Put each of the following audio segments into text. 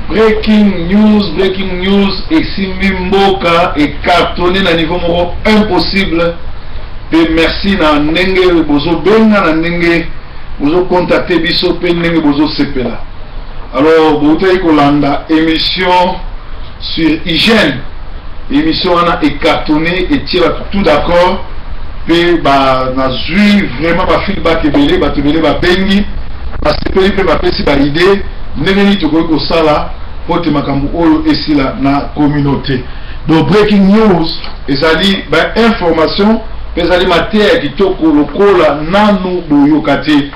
breaking news et Simimboka et cartonné à niveau impossible. Et merci na nenge bozo benga na nenge bozo contacter biso pe nenge bozo sepela. Alors boutei kolanda émission sur hygiène. Émission a cartonné et tire tout d'accord. Pe ba na zui vraiment ba feedback ebele ba tebele ba bengi ba sepeli pe ba pesi ba idée nenge ni to ko sala pote makambo oyo esila na communauté. Donc breaking news ezali ba information ezali matière kitoko lokola nanu boyokate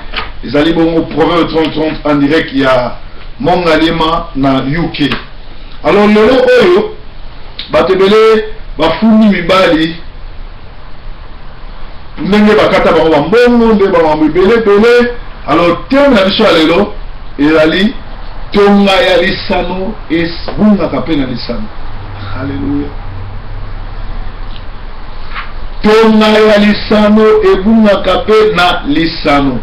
ezali bongo proverbe 30 en direct il y a Mongalema na UK. Alors lelo oyo batebele bafuni mibali ndenge bakata bango bambongo nde bango bele. Alors teme na biso lelo ezali tonga ya lisano esbunga kapena lisano. Alléluia. Tonga ya lisano ebunga kapena lisano.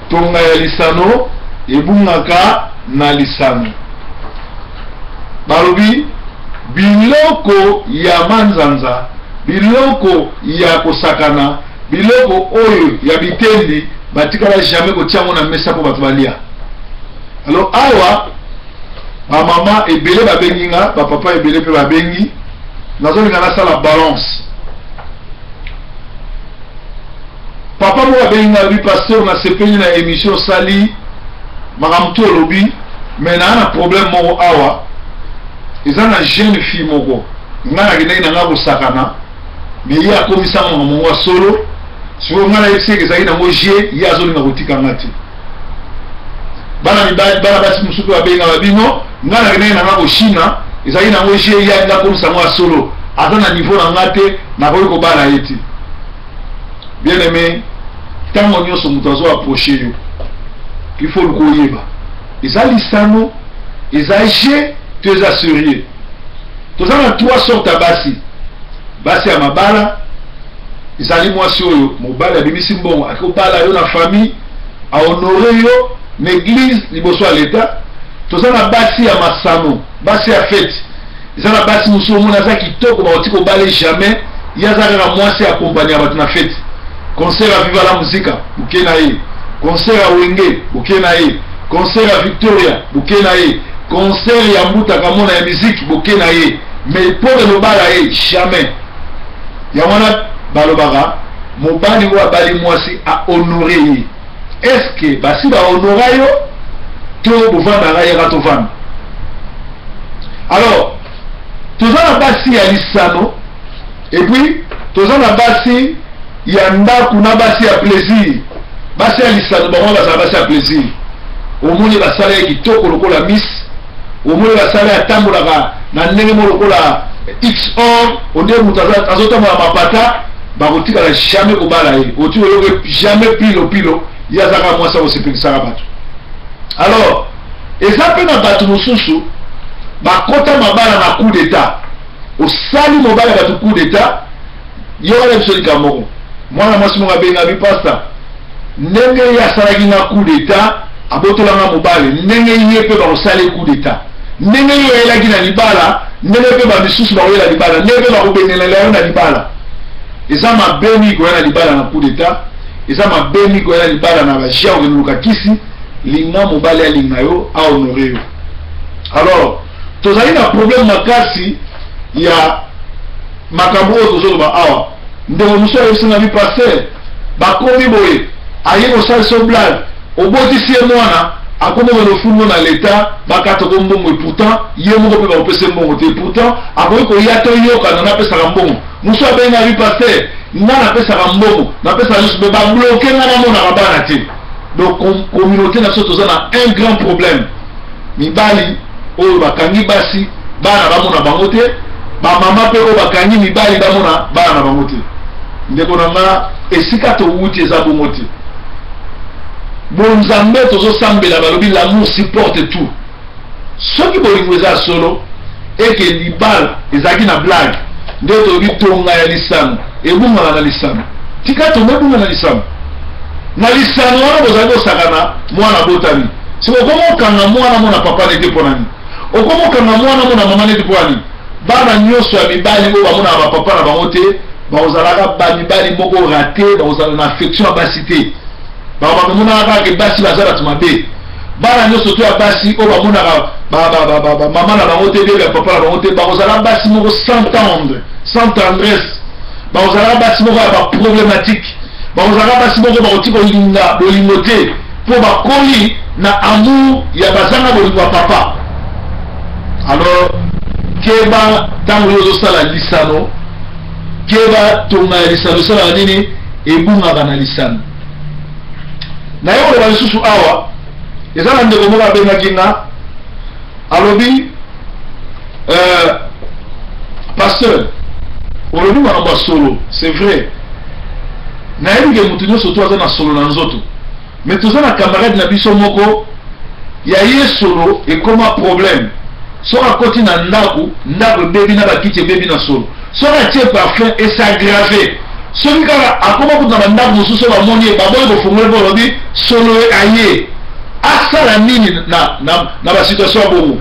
Tonga ya lisano ebunga ka na lisano. Barubi biloko ya manzanza, biloko ya kosakana, biloko oyo ya bitendi batikala jamais ko tiango na mesa po batubalia. Alors awa ma maman ebele ba benginga, ba papa ebele pe ba bengi, nazo ngana sala balance. Papa mo ba benginga bi pasteur na sepeli na émission sali makamto lobi, mais na problème mo awa. Ils ont une jeune fille moko ngana gine na ngabo sakana mais ya komisa mo wa solo si on ngana yese ke zaina mo je ya zoli na kotika ngati bana basi musuku wa benga babino ngana gine na ngabo shina zaina mo je ya nga komisa mo solo atana niveau na ngate na ko bana yeti bien aimé tango nyoso mutazo approcher yo il faut le koyeba ezali sano ezaje tu es assuré. Tous en trois sortes à basi. Basi à mabala. Ils allaient moi sur eux. Mobala bimisimbon. A kopala yo na famille. A honorer yo. L'église. Liboso à l'état. Tous en basi à masano. Basi à fête. Ils en basi muso mona za kitoko ba otiko bale jamais. Yaza na moi c'est accompagné à na fête. Concert à Viva la Musica. Bukenaye. Concert à Wenge. Bukenaye. Concert à Victoria. Bukenaye. Concert ya mbuta kamona ya musique bokena ye mais pour le bala ye jamais ya wana balobaka mobali wa bali mwasi a honorer est-ce que basi ba honorer yo to bovanda ga ya to vanda. Alors tozana basi ya lisano et puis tozana basi ya ndaku na basi ya plaisir. Basi ya lisano ba mwa basi ya plaisir omoni basala ya kitoko lokola miss omoni basala ya tambolaka na ndenge mo lokola XOR onde mutaza azota ma mapata bakotika la jamais kobala ye otu lokola jamais pilo ya zaka mwasa osepekisa bato. Alors ezape na bato mosusu bakota mabala na coup d'état osali mobala bato coup d'état yo wala bisolika moko mwana mwasi mo benga bi pasta ndenge ya salaki na coup d'état abotolanga mobale ndenge yepe ba osali coup d'état ndenge yo elaki na libala ndenge pe ba misusu ba oyela libala ndenge ba kobenela yo na libala eza mabeni ko na libala na coup d'état eza mabeni ko na libala na ba jao luka kisi linga mobale ya linga yo a honorer yo. Alors tozali na problème makasi ya makambo ozo ba awa ndenge muso yo singa bi passer ba komi boye aye ko sal so blague obotisi mwana akomo no fumo na l'état bakata ko mbongo pourtant ye moko pe ba opese mbongo te pourtant akoyi ko yato yoka na pesa ka mbongo muso abenga bi passer na pesa ka mbongo na pesa juste be ba bloquer na mona ka bana te. Donc communauté na soto na un grand problème mibali oyo bakangi basi bana bamona bango te ba mama pe oyo bakangi mibali bamona bana bango te ndeko na nga esika to wuti eza bongo te. Bon Nzambe tozo sambela balobi l'amour supporte tout. Ce qui bolingo eza solo et que libala ezaki na blague nde to bitonga ya lisano ebunga na lisano tika to mebunga na lisano na lisano wana bozali osakana mwana botami si okomokanga mwana mona papa nete mpo nani okomokanga mwana mona mama nete mpo nani bana nyonso ya mibali oyo bamona na bapapa na bango te bakozalaka bamibali moko rate bakozala na affection ya basi te bamonaka kaka basi baza bato mabe bana nyonso to ya basi oyo bamonaka mama na bango te bebe ya papa na bango te bakozala basi moko sans tendre sans tendresse bakozala basi moko ya baproblématique bakozala basi moko bakoti kolinga bolingo te mpo bakoli na amour ya bazanga bolingo ya papa. Alors keba ntango yo ozosala lisano keba tonga ya lisano osalaka nini ebungaka na lisano na ye koloba lisusu awa eza na ndeko moko abengaki nga alobi pasteur olobi makambo ya solo c'est vrai nayebi ke motu nyonso to aza na solo na nzoto mais toza na camarade na biso moko ya ye solo ekoma problème soki akoti na ndako ebebi na bakiti ebebi na solo soki atie parfum esagrave soki kaka akoma kutu na bandako mosusu oyo bamoni ye baboyi kofungole mpo olobi solo aye asala nini na basituation ya bongo.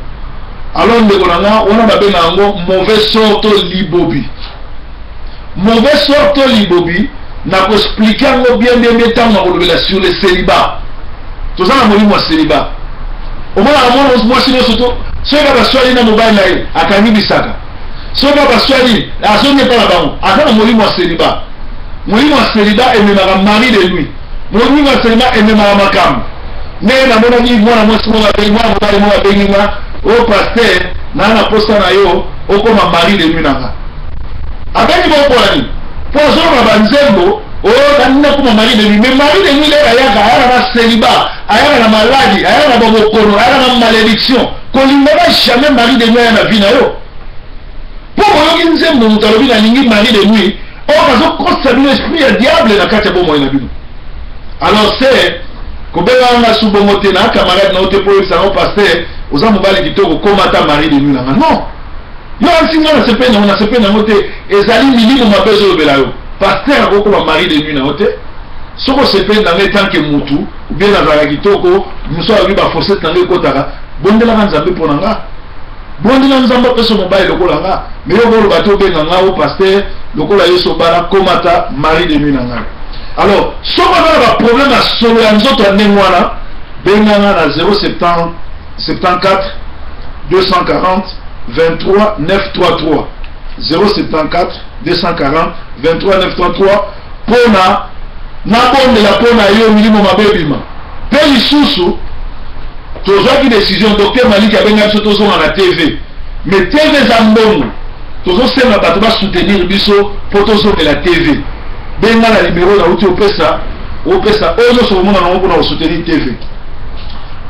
Alors ndeko na nga wana babenga yango mauvais sort to libobi. Mauvais sort to libobi na koexplike yango bien ntango na kolobela sur le célibat toza na molimo ya célibat omonaka mwana mwasi nyonso to soki baswali na mobali na ye akangi bisaka soki baswali azonyepa na bango aza na molimo ya célibat. Molimo ya célibat ememaka mari de lui molimo ya célibat ememaka makambo ndenge namonaki mwana mwasi mwana mobali moko abengi nga o paster naa na posta na yo okoma mari de lui nanga abengi bokolani mpo azoloka banzembo oyo nanina kuma mari de lui mais mari de lui leka ayaka ayaka na célibat ayaka na maladi ayaka na babokono ayaka na malédiction kolingaka jamais mari de lui aya na vie na yo mpo boyoki nzembo moto alobi nalingi mari de lui oyo bazokosa bino esprit ya diable na kati ya bomoi na bino. Alors c'est kobengaka nga su bongo te na camarade na yo te mpo oyebisango paster oza mobali kitoko komata mari de lui nanga non yo ansinga na sepe nango na sepe nango te ezali milimo mabe ezolobela yo paster akokoma mari de lui nango te soko sepe nango etanke mutu ubie nazalaka kitoko mosu alobi baforsete nango ekotaka bondelaka nzambe mpo na nga bondela nzambe apesa mobali lokola nga me yo koloba te obenga nga o paster lokola yo sobala komata mari de lui na nga. Alors soko aza na baproblème ya solo ya nzoto ya ndenge wana benga nga na 074 240 23 933 074 240 23 933 mpona nabondela mpona yo milimo mabe ebima mpe lisusu tozwaki décision docteur Maliki abenga biso tozonga na TV mais TV eza mbongo tozosenga bato basoutenir biso mpo tozongela TV benga na nimero nauti opesa oyo nyonso komona nango mpona kosoutenir TV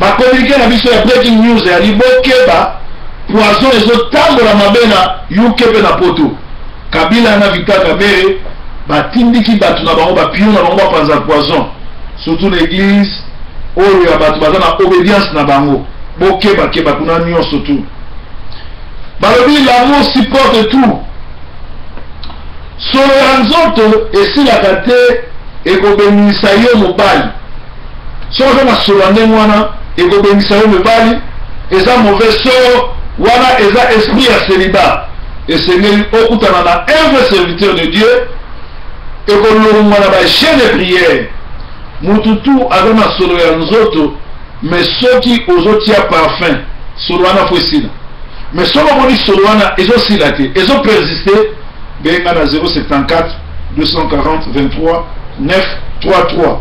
bakommunike na biso ya breaking news ya libokeba poison ezotambola mabe na UK mpe na poto Kabila na Victor Kamere batindiki bato na bango bapion na bango bapanza poison surtout l'église oyo ya bato baza na obédience na bango bokebakeba kuna nyonso tu balobi l'amour supporte tout solo ya nzoto esilaka te ekobengisa yo mobali soki oza na solo ya ndenge wana ekobengisa yo mobali eza mauvais soro wana eza esprit ya célibat esengeli okutana na un vrai serviteur de Dieu ekolongwa na bachaine de prière mutu tu aza na solo ya nzoto mais soki ozotia parfum solo wana fo esila mais soki omoni solo wana ezosila te ezopersiste benga na 074 240 23 933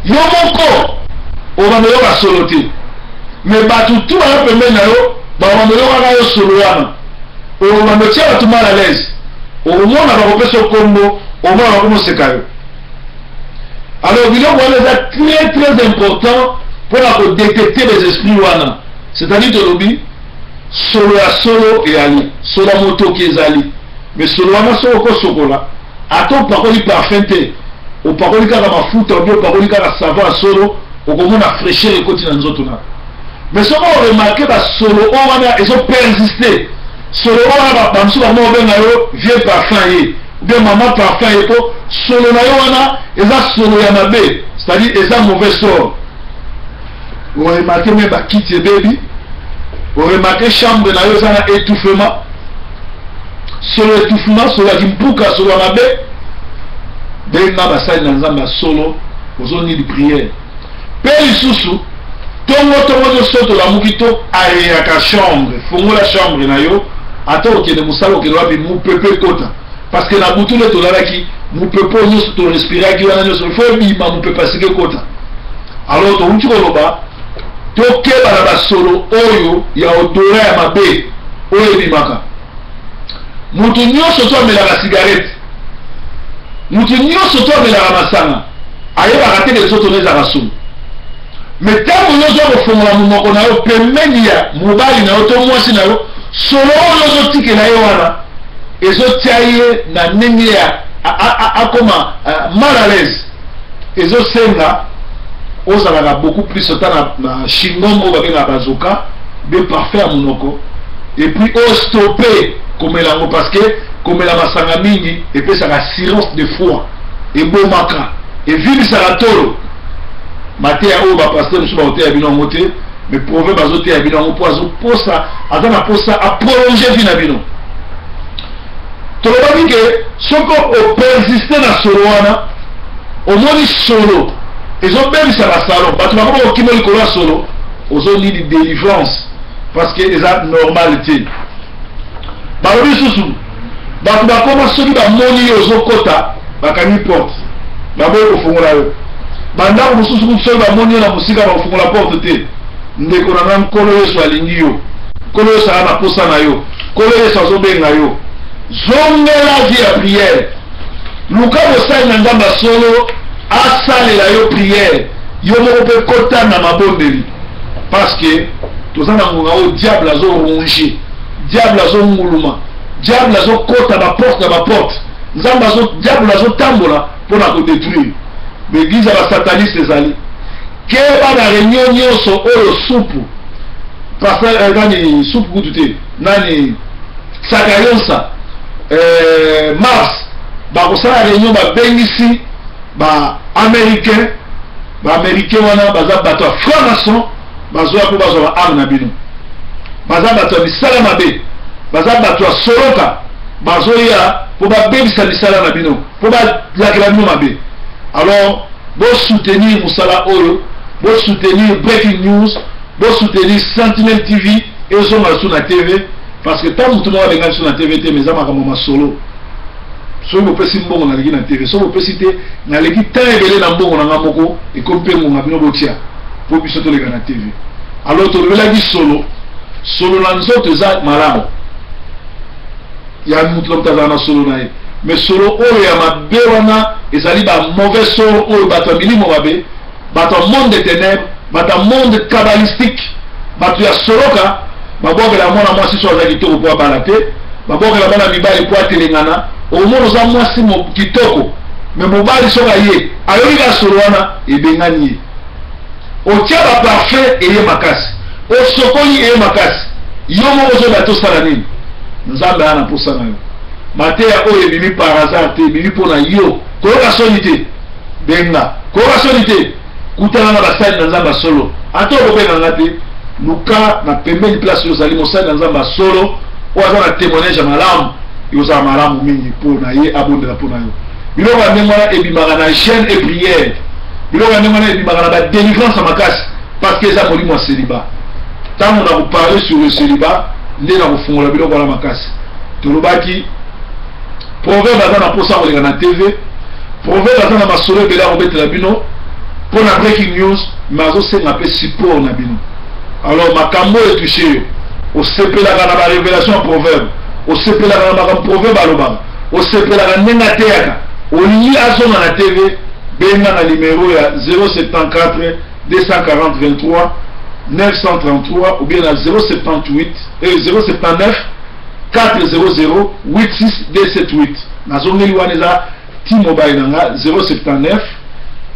yo moko obanda yoka solo te mais bato tu baza pembeni na yo babanda yokaka yo solo wana obanda otia bato mal à l'aise omona bakopesa kombo omona bakomoseka yo. Alors biloko wana eza très très important mpona kodétecter les esprits wana c'est-à-dire tolobi solo ya solo eyali solo ya motoki ezali mais solo wana soko okosokola ata opakoli parfum te opakoli kaka mafuta obi opakoli kaka savon ya solo okomona fraîcheur ekoti na nzoto na mais soko oremarke basolo oyo wana ezopersiste solo oyo wana bamosu bango obenga yo vieux parfum ye bien mama parfum ye po solo na yo wana eza solo ya mabe c'est-à-dire eza mauvais sort Vous remarquez même à quitter baby. Vous remarquez chambre na yo ça étouffement. Sur l'étouffement, sur la gimpuka, sur la mabe. Benga basali na nzamba solo, ozoni di prière. Père Isusu, tongo soto la mukito ayaka chambre, fongo la chambre na yo, ato okende musala okende wapi mu pepe kota. Parce que na butu le tolalaki, mu pepe nyonso to respirer ki wana nyonso, faut bima mu pepe sike kota. Alors to unchi koloba, to keba na basolo oyo ya odora ya mabe, oyo bimaka. Mutu nyonso to amela la cigarette. Mutu nyonso to amela la masanga. Ayeba kate ke soto neza kasulu. Mais tant que nous avons fait mon monoko, pemeni ya mobali na oto mwasi na yo, solo oyo tike na yo wana, ezo tiaye na nenge ya akoma mal à l'aise. Ezo senga ozalaka beaucoup plus sota na shingongo babenga bazoka, be parfait à monoko, et puis o stopper comme la parce que comme la masanga mingi et puis ça la silence de foi et bomaka et vile ça la tolo. Maté à Oba, pasteur, nous sommes au thé à Binon Moté, mais proverbe à Zoté à Binon Poisson, pour ça, attends, pour ça, à prolonger Vinabino. Tu l'as dit que, ce qu'on persiste dans ce roi, au moins solo, ils ont même ça la salon, parce que nous avons qui me le solo, aux ont dit de délivrance, parce que les a normalité. Bah, oui, sous-sous, bah, tu vas commencer à moni aux okota, bah, quand il porte, bah, bon, au fond, là, banda mususu kusolo bamoni na musika bafungola porte te ndeko na ngam kolo yeso alingi yo kolo yeso ana posa na yo kolo yeso azobenga yo zongela vie ya prière luka bosali na ngamba solo asalela yo prière yo moko mpe kota na mabondeli parce que toza na ngonga oyo diable azoronge diable azonguluma diable azokota baporte na baporte nzambe diable azotambola mpona kodétruire l'église à la sataniste ezali ke bana réunion nyonso oyo supu pasteur nani supu kutu te nani sakayonsa mars bakosala réunion babengisi ba-américain wana baza bato ya franc-maçon bazoya mpo bazwa baarme na bino baza bato ya misala mabe baza bato ya soloka bazoya mpo babebisa misala na bino mpo balakela bino mabe. Alors, vous soutenir Moussala Oro, vous soutenir Breaking News, vous soutenir Sentinel TV et vous sommes sur la TV. Parce que tant que tout le monde est sur la TV, mais ça m'a comme solo. Si vous pouvez citer bon, on a la TV. Si vous pouvez citer, on a l'équipe tant évelée dans bon, on a moko et comme peu mon abino botia pour puisser tous les gars la TV. Alors, tu veux dit solo dans les autres zak malam. Il y a un mouton qui a solo naï. Mais solo oyo ya mabe wana ezali ba mauvais solo oyo bato milimo mabe bato monde de ténèbres bato monde kabbalistique bato ya soloka babokela mwana mwasi so azali kitoko po abala te babokela mwana mibali po atelengana omona oza mwasi kitoko me mobali soka ye ayoki ka solo wana ebengani ye otia baparfait eye makasi osokoli eye makasi yo moko ozoba tosala nini nzambe ana mposa na yo mateya oyo ebimi par hasard te ebimi mpo na yo koyoka soni te benga koyoka soni te kutana na basali na nzambe solo ata okobenganga te luka na pembeni place oyo ozali mosali na nzambe solo oyo aza na témoignage ya malamu ekozala malamu mingi mpo na ye abondela mpo na yo biloko ya ndenge wana ebimaka na jeûne et prière biloko ya ndenge wana ebimaka na badélivrance ya makasi parce que eza molimo ya célibat ntango na koparle sur le célibat nde na kofungola biloko wana makasi tolobaki proverbe aza na posa kolenga na TV proverbe aza na masolo ebele akobetela bino mpo na breaking news me azosenga mpe support na bino alors makambo oyo etushe yo osepelaka na barévélation ya proverbe osepelaka na makambo proverbe alobaka osepelaka ndenge ateyaka olingi azonga na TV benga na numero ya 074 240 23 933 ou bien na 079 400 86278 nazongeli wana eza T-Mobile nanga 079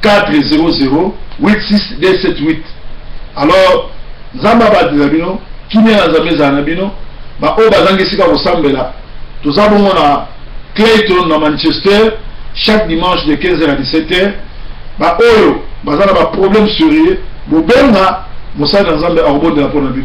400 86278. Alors nzamba badela bino kimia na nzambe ezala na bino baoyo bazangi esika kosambela toza bongo na Clayton na Manchester chaque dimanche de 15h à 17h baoyo baza na baproblème sérieux bobenga mosala nzambe akobondela mpona bino.